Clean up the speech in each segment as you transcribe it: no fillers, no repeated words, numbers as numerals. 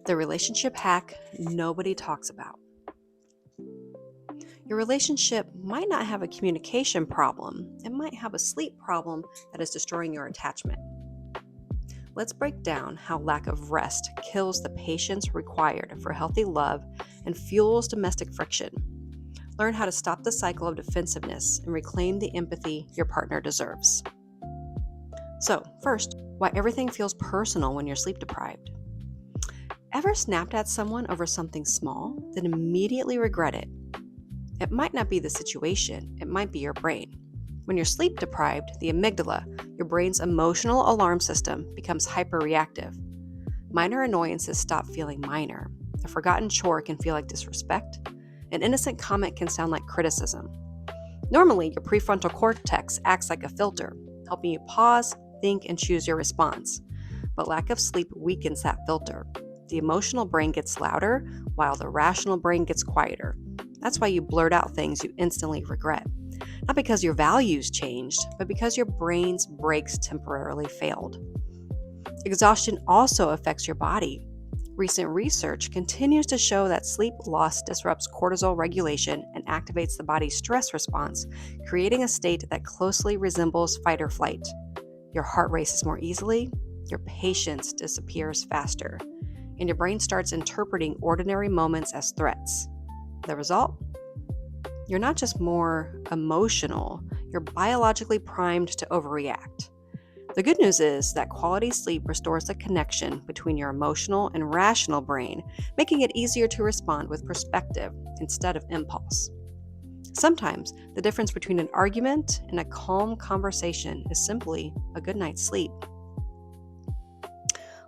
The relationship hack nobody talks about. Your relationship might not have a communication problem, it might have a sleep problem that is destroying your attachment. Let's break down how lack of rest kills the patience required for healthy love and fuels domestic friction. Learn how to stop the cycle of defensiveness and reclaim the empathy your partner deserves. So, first, why everything feels personal when you're sleep deprived. Ever snapped at someone over something small, then immediately regret it? It might not be the situation, it might be your brain. When you're sleep deprived, the amygdala, your brain's emotional alarm system, becomes hyperreactive. Minor annoyances stop feeling minor. A forgotten chore can feel like disrespect. An innocent comment can sound like criticism. Normally, your prefrontal cortex acts like a filter, helping you pause, think, and choose your response. But lack of sleep weakens that filter. The emotional brain gets louder, while the rational brain gets quieter. That's why you blurt out things you instantly regret. Not because your values changed, but because your brain's brakes temporarily failed. Exhaustion also affects your body. Recent research continues to show that sleep loss disrupts cortisol regulation and activates the body's stress response, creating a state that closely resembles fight or flight. Your heart races more easily, your patience disappears faster, and your brain starts interpreting ordinary moments as threats. The result? You're not just more emotional, you're biologically primed to overreact. The good news is that quality sleep restores the connection between your emotional and rational brain, making it easier to respond with perspective instead of impulse. Sometimes, the difference between an argument and a calm conversation is simply a good night's sleep.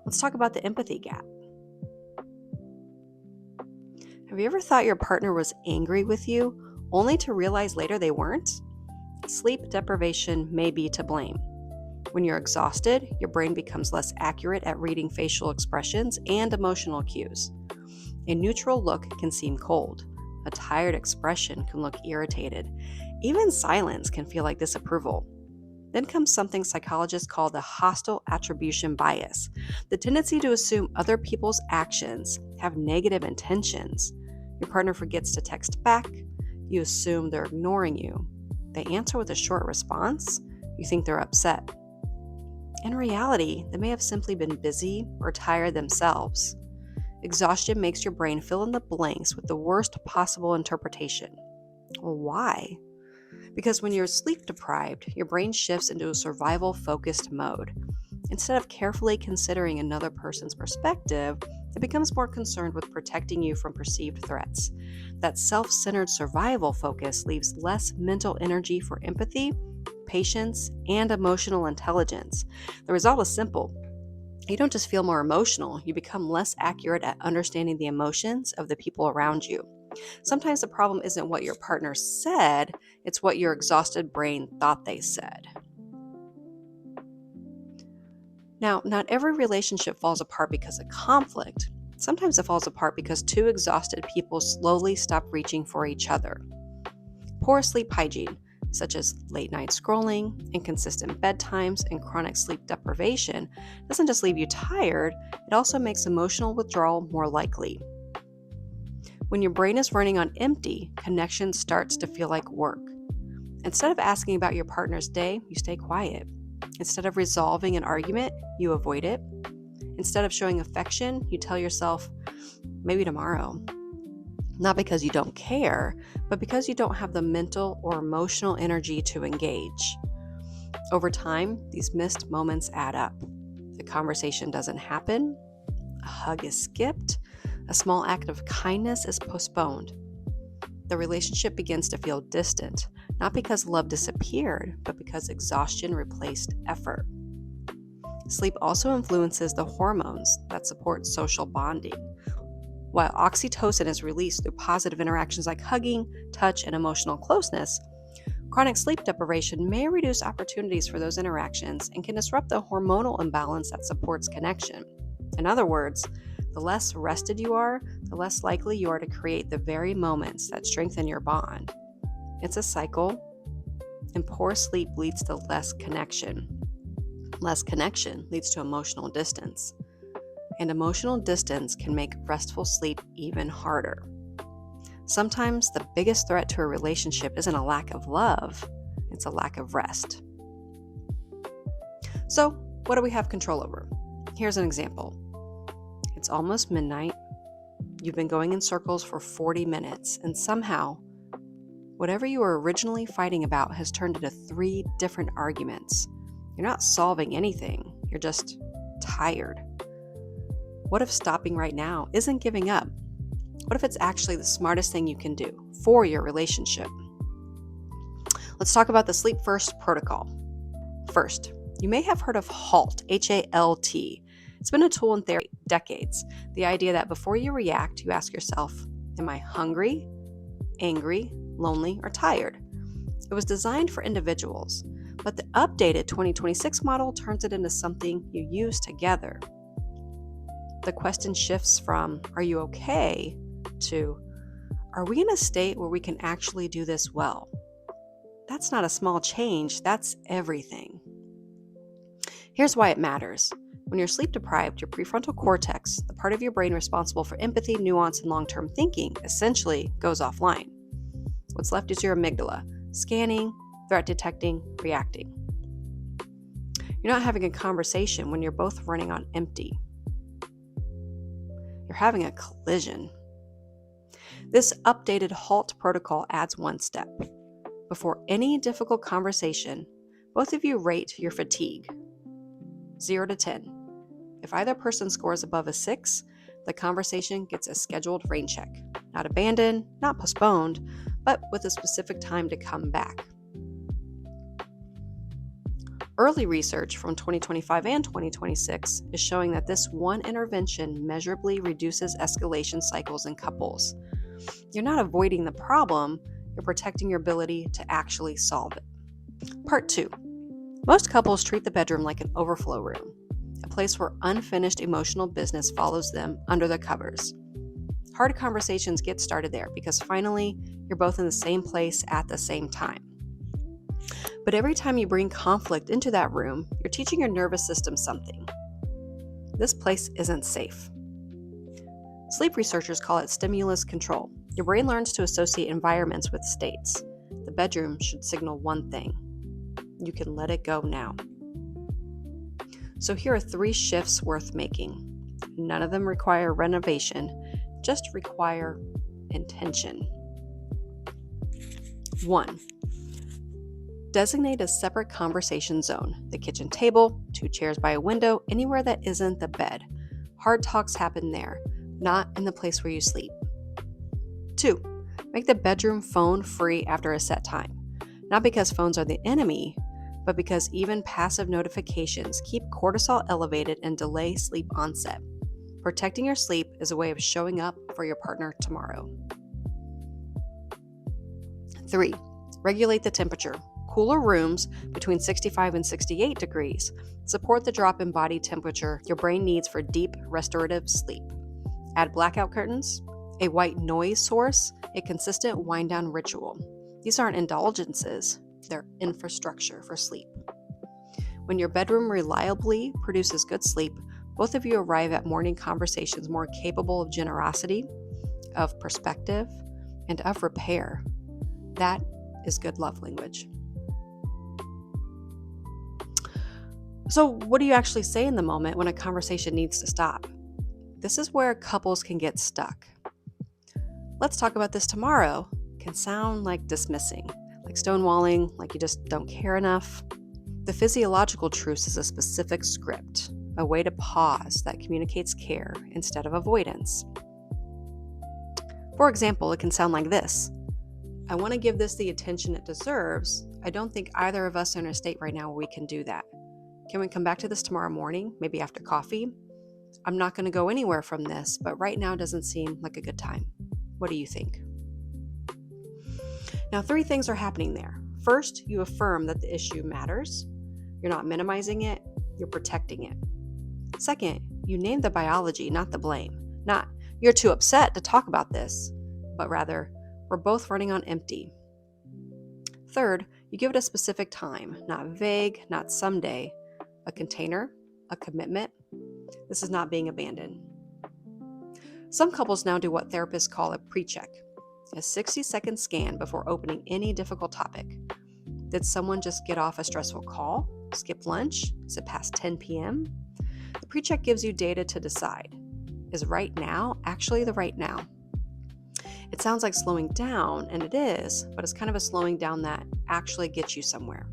Let's talk about the empathy gap. Have you ever thought your partner was angry with you, only to realize later they weren't? Sleep deprivation may be to blame. When you're exhausted, your brain becomes less accurate at reading facial expressions and emotional cues. A neutral look can seem cold. A tired expression can look irritated. Even silence can feel like disapproval. Then comes something psychologists call the hostile attribution bias, the tendency to assume other people's actions have negative intentions. Your partner forgets to text back. You assume they're ignoring you. They answer with a short response. You think they're upset. In reality, they may have simply been busy or tired themselves. Exhaustion makes your brain fill in the blanks with the worst possible interpretation. Well, why? Because when you're sleep deprived, your brain shifts into a survival-focused mode. Instead of carefully considering another person's perspective, it becomes more concerned with protecting you from perceived threats. That self-centered survival focus leaves less mental energy for empathy, patience, and emotional intelligence. The result is simple. You don't just feel more emotional, you become less accurate at understanding the emotions of the people around you. Sometimes the problem isn't what your partner said, it's what your exhausted brain thought they said. Now, not every relationship falls apart because of conflict. Sometimes it falls apart because two exhausted people slowly stop reaching for each other. Poor sleep hygiene, such as late night scrolling, inconsistent bedtimes, and chronic sleep deprivation, doesn't just leave you tired, it also makes emotional withdrawal more likely. When your brain is running on empty, connection starts to feel like work. Instead of asking about your partner's day, you stay quiet. Instead of resolving an argument, you avoid it. Instead of showing affection, you tell yourself, maybe tomorrow. Not because you don't care, but because you don't have the mental or emotional energy to engage. Over time, these missed moments add up. The conversation doesn't happen, a hug is skipped, a small act of kindness is postponed. The relationship begins to feel distant, not because love disappeared, but because exhaustion replaced effort. Sleep also influences the hormones that support social bonding. While oxytocin is released through positive interactions like hugging, touch, and emotional closeness, chronic sleep deprivation may reduce opportunities for those interactions and can disrupt the hormonal imbalance that supports connection. In other words, the less rested you are, the less likely you are to create the very moments that strengthen your bond. It's a cycle, and poor sleep leads to less connection. Less connection leads to emotional distance. and emotional distance can make restful sleep even harder. Sometimes the biggest threat to a relationship isn't a lack of love, it's a lack of rest. So, what do we have control over? Here's an example. It's almost midnight. You've been going in circles for 40 minutes, and somehow, whatever you were originally fighting about has turned into 3 different arguments. You're not solving anything, you're just tired. What if stopping right now isn't giving up? What if it's actually the smartest thing you can do for your relationship? Let's talk about the Sleep First protocol. First, you may have heard of HALT, H-A-L-T. It's been a tool in therapy for decades. The idea that before you react, you ask yourself, am I hungry, angry, lonely, or tired? It was designed for individuals, but the updated 2026 model turns it into something you use together. The question shifts from, are you okay, to, are we in a state where we can actually do this well? That's not a small change, that's everything. Here's why it matters. When you're sleep deprived, your prefrontal cortex, the part of your brain responsible for empathy, nuance, and long-term thinking, essentially goes offline. What's left is your amygdala, scanning, threat detecting, reacting. You're not having a conversation when you're both running on empty. You're having a collision. This updated HALT protocol adds one step. Before any difficult conversation, both of you rate your fatigue, 0 to 10. If either person scores above a 6, the conversation gets a scheduled rain check. Not abandoned, not postponed, but with a specific time to come back. Early research from 2025 and 2026 is showing that this one intervention measurably reduces escalation cycles in couples. You're not avoiding the problem, you're protecting your ability to actually solve it. Part 2. Most couples treat the bedroom like an overflow room, a place where unfinished emotional business follows them under the covers. Hard conversations get started there because finally, you're both in the same place at the same time. But every time you bring conflict into that room, you're teaching your nervous system something. This place isn't safe. Sleep researchers call it stimulus control. Your brain learns to associate environments with states. The bedroom should signal one thing. You can let it go now. So here are 3 shifts worth making. None of them require renovation, just require intention. 1. Designate a separate conversation zone. The kitchen table, 2 chairs by a window, anywhere that isn't the bed. Hard talks happen there, not in the place where you sleep. 2. Make the bedroom phone free after a set time. Not because phones are the enemy, but because even passive notifications keep cortisol elevated and delay sleep onset. Protecting your sleep is a way of showing up for your partner tomorrow. 3. Regulate the temperature. Cooler rooms between 65 and 68 degrees support the drop in body temperature your brain needs for deep, restorative sleep. Add blackout curtains, a white noise source, a consistent wind-down ritual. These aren't indulgences, they're infrastructure for sleep. When your bedroom reliably produces good sleep, both of you arrive at morning conversations more capable of generosity, of perspective, and of repair. That is good love language. So, what do you actually say in the moment when a conversation needs to stop? This is where couples can get stuck. Let's talk about this tomorrow can sound like dismissing, like stonewalling, like you just don't care enough. The physiological truce is a specific script, a way to pause that communicates care instead of avoidance. For example, it can sound like this. I want to give this the attention it deserves. I don't think either of us are in a state right now where we can do that. Can we come back to this tomorrow morning, maybe after coffee? I'm not going to go anywhere from this, but right now doesn't seem like a good time. What do you think? Now, 3 things are happening there. First, you affirm that the issue matters. You're not minimizing it, you're protecting it. Second, you name the biology, not the blame. Not, you're too upset to talk about this, but rather, we're both running on empty. Third, you give it a specific time, not vague, not someday. A container, a commitment. This is not being abandoned. Some couples now do what therapists call a pre-check, a 60-second scan before opening any difficult topic. Did someone just get off a stressful call? Skip lunch? Is it past 10 p.m.? The pre-check gives you data to decide. Is right now actually the right now? It sounds like slowing down, and it is, but it's kind of a slowing down that actually gets you somewhere.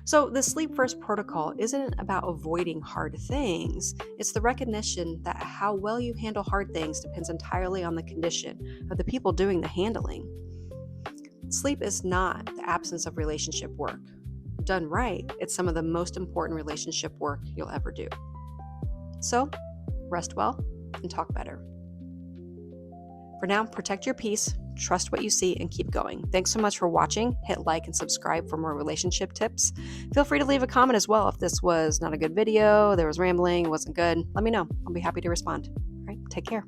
So the Sleep First protocol isn't about avoiding hard things. It's the recognition that how well you handle hard things depends entirely on the condition of the people doing the handling. Sleep is not the absence of relationship work. Done right, it's some of the most important relationship work you'll ever do. So, rest well and talk better. For now, protect your peace, trust what you see, and keep going. Thanks so much for watching. Hit like and subscribe for more relationship tips. Feel free to leave a comment as well if this was not a good video, there was rambling, wasn't good. Let me know. I'll be happy to respond. All right, take care.